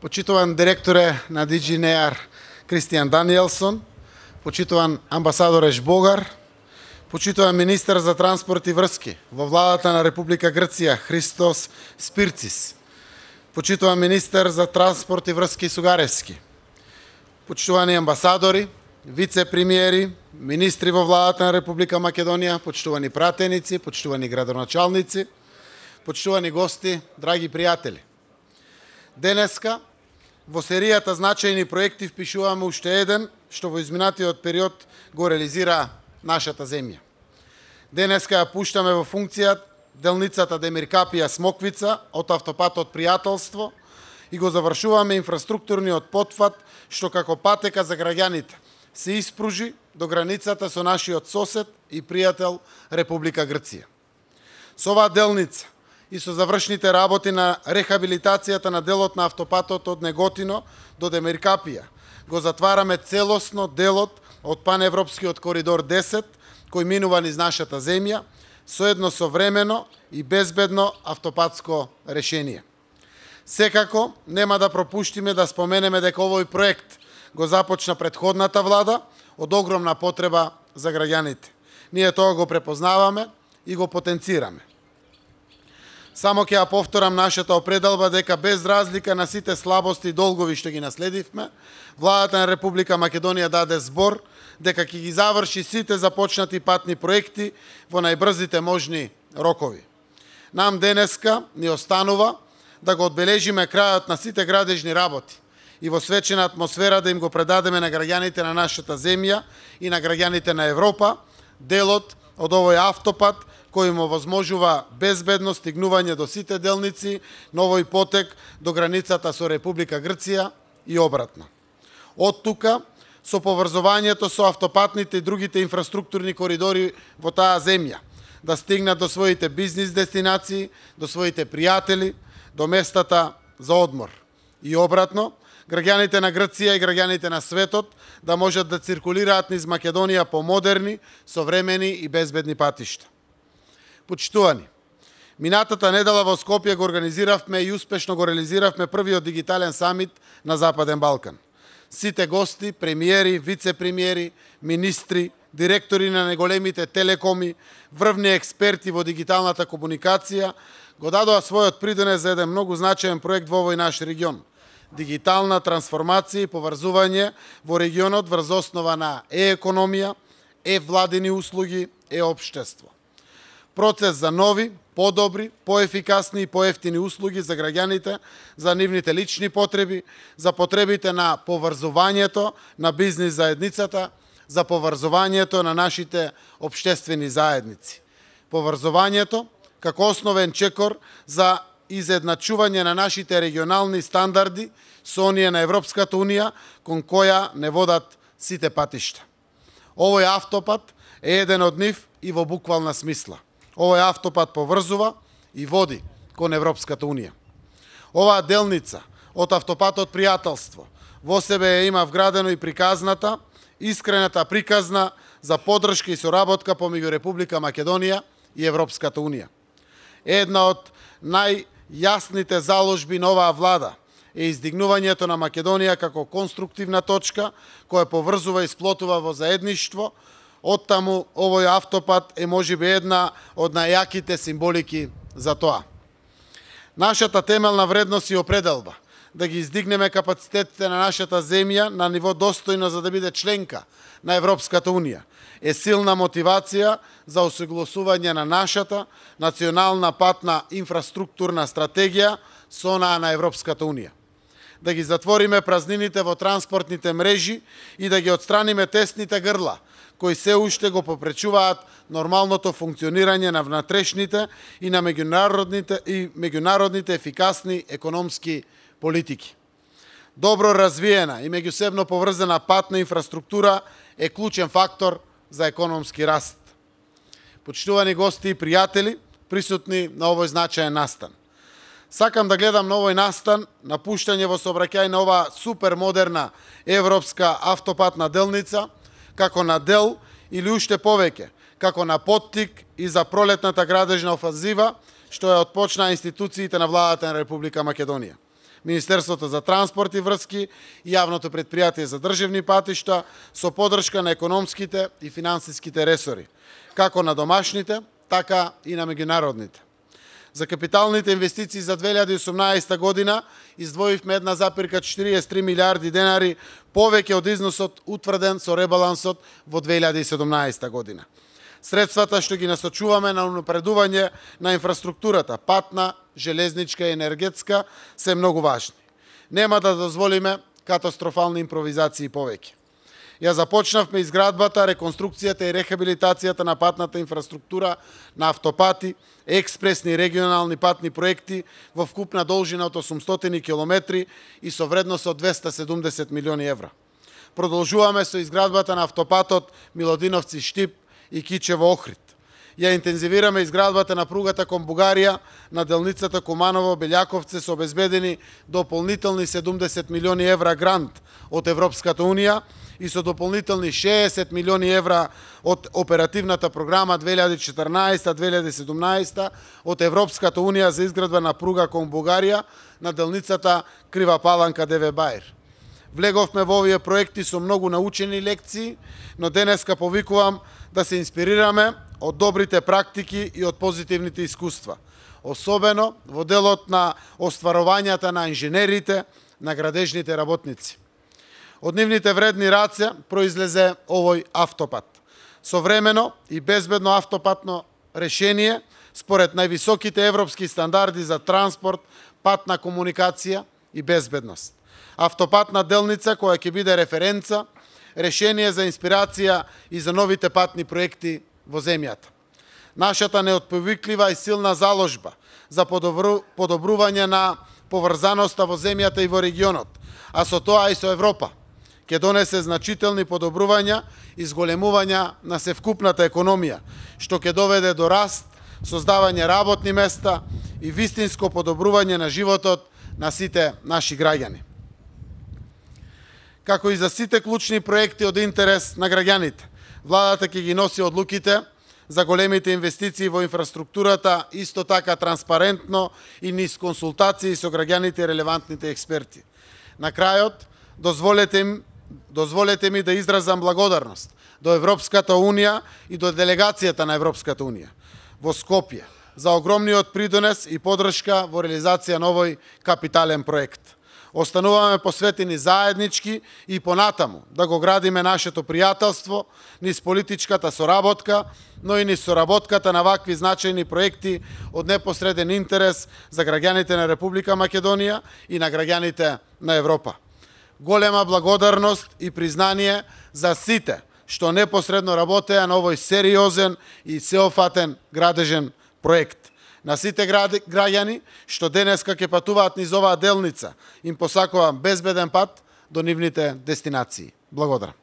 Почитуван директоре на DigiNear Кристијан Даниелсон, почитуван амбасадор Ешбогар, почитуван министер за транспорт и врски во владата на Република Грција Христос Спирцис, почитуван министер за транспорт и врски Сугаревски, почитувани амбасадори, вице-премиери, министри во владата на Република Македонија, почитувани пратеници, почитувани градоначалници, почитувани гости, драги пријатели. Денеска, во серијата значајни проекти впишуваме уште еден, што во изминатиот период го реализира нашата земја. Денеска ја пуштаме во функција делницата Демир Капија Смоквица од автопатот Пријателство и го завршуваме инфраструктурниот потфат што како патека за граѓаните се испружи до границата со нашиот сосед и пријател Република Грција. Со оваа делница и со завршните работи на рехабилитацијата на делот на автопатот од Неготино до Демир Капија го затвараме целосно делот од паневропскиот коридор 10 кој минува низ нашата земја со едно современо и безбедно автопатско решение. Секако нема да пропуштиме да споменеме дека овој проект го започна претходната влада од огромна потреба за граѓаните. Ние тоа го препознаваме и го потенцираме. Само ќе ја повторам нашата определба дека без разлика на сите слабости и долгови што ги наследивме, владата на Република Македонија даде збор дека ќе ги заврши сите започнати патни проекти во најбрзите можни рокови. Нам денеска ни останува да го одбележиме крајот на сите градежни работи и во свечена атмосфера да им го предадеме на граѓаните на нашата земја и на граѓаните на Европа делот од овој автопат кој му возможува безбедно стигнување до сите делници на овој потек до границата со Република Грција и обратно. Од тука, со поврзувањето со автопатните и другите инфраструктурни коридори во таа земја, да стигнат до своите бизнис дестинации, до своите пријатели, до местата за одмор. И обратно, граѓаните на Грција и граѓаните на светот да можат да циркулираат низ Македонија по модерни, современи и безбедни патишта. Почитувани, минатата недела во Скопје го организиравме и успешно го реализиравме првиот дигитален самит на Западен Балкан. Сите гости, премиери, вице-премиери, министри, директори на неголемите телекоми, врвни експерти во дигиталната комуникација го дадоа својот придонес за еден многу значаен проект во овој наш регион. Дигитална трансформација и поврзување во регионот врз основа на е-економија, е-владини услуги, е-општество. Процес за нови, подобри, поефикасни и поевтини услуги за граѓаните, за нивните лични потреби, за потребите на поврзувањето на бизнис заедницата, за поврзувањето на нашите општествени заедници. Поврзувањето како основен чекор за изедначување на нашите регионални стандарди со оние на Европската унија, кон која не водат сите патишта. Овој автопат е еден од нив и во буквална смисла. Овој автопат поврзува и води кон Европската унија. Оваа делница од автопатот Пријателство во себе има вградено и приказната, искрената приказна за поддршка и соработка помеѓу Република Македонија и Европската унија. Една од најјасните заложби на оваа влада е издигнувањето на Македонија како конструктивна точка која поврзува и сплотува во заедништво. Оттаму овој автопат е можеби една од најјаките символики за тоа. Нашата темелна вредност и определба да ги издигнеме капацитетите на нашата земја на ниво достојно за да биде членка на Европската унија е силна мотивација за осогласување на нашата национална патна инфраструктурна стратегија со онаа на Европската унија. Да ги затвориме празнините во транспортните мрежи и да ги отстраниме тесните грла кои се уште го попречуваат нормалното функционирање на внатрешните и на меѓународните ефикасни економски политики. Добро развиена и меѓусебно поврзана патна инфраструктура е клучен фактор за економски раст. Почитувани гости и пријатели, присутни на овој значаен настан. Сакам да гледам на овој настан на пуштање во сообраќај на оваа супермодерна европска автопатна делница, како на дел или уште повеќе, како на поттик и за пролетната градежна офанзива, што ја отпочна институциите на владата на Република Македонија. Министерството за транспорт и врски и Јавното предпријатие за државни патишта со поддршка на економските и финансиските ресори, како на домашните, така и на меѓународните. За капиталните инвестиции за 2018 година издвоивме 1,43 милиарди денари повеќе од износот утврден со ребалансот во 2017 година. Средствата што ги насочуваме на унапредување на инфраструктурата, патна, железничка и енергетска, се многу важни. Нема да дозволиме катастрофални импровизации повеќе. Ја започнавме изградбата, реконструкцијата и рехабилитацијата на патната инфраструктура на автопати, експресни и регионални патни проекти во вкупна должина од 800 километри и со вредност од 270 милиони евра. Продолжуваме со изградбата на автопатот Милодиновци-Штип и Кичево-Охрид. Ја интензивираме изградбата на пругата кон Бугарија на делницата Куманово-Белјаковце со обезбедени дополнителни 70 милиони евра грант од Европската Унија и со дополнителни 60 милиони евра од оперативната програма 2014-2017 од Европската Унија за изградба на пруга кон Бугарија на делницата Крива Паланка-Деве Баир. Влеговме во овие проекти со многу научени лекции, но денеска повикувам да се инспирираме од добрите практики и од позитивните искуства, особено во делот на остварувањата на инженерите, на градежните работници. Од нивните вредни раце произлезе овој автопат. Современо и безбедно автопатно решение според највисоките европски стандарди за транспорт, патна комуникација и безбедност. Автопатна делница која ќе биде референца, решение за инспирација и за новите патни проекти во земјата. Нашата неотповиклива и силна заложба за подобрување на поврзаноста во земјата и во регионот, а со тоа и со Европа, ќе донесе значителни подобрувања и зголемувања на севкупната економија, што ќе доведе до раст, создавање работни места и вистинско подобрување на животот на сите наши граѓани. Како и за сите клучни проекти од интерес на граѓаните, владата ќе ги носи одлуките за големите инвестиции во инфраструктурата исто така транспарентно и низ консултации со граѓаните и релевантните експерти. На крајот, дозволете ми да изразам благодарност до Европската Унија и до делегацијата на Европската Унија во Скопје за огромниот придонес и поддршка во реализација на овој капитален проект. Остануваме посветени заеднички и понатаму да го градиме нашето пријателство низ политичката соработка, но и низ соработката на вакви значајни проекти од непосреден интерес за граѓаните на Република Македонија и на граѓаните на Европа. Голема благодарност и признание за сите што непосредно работеа на овој сериозен и сеофатен градежен проект. На сите граѓани што денеска ќе патуваат низ оваа делница, им посакувам безбеден пат до нивните дестинации. Благодарам.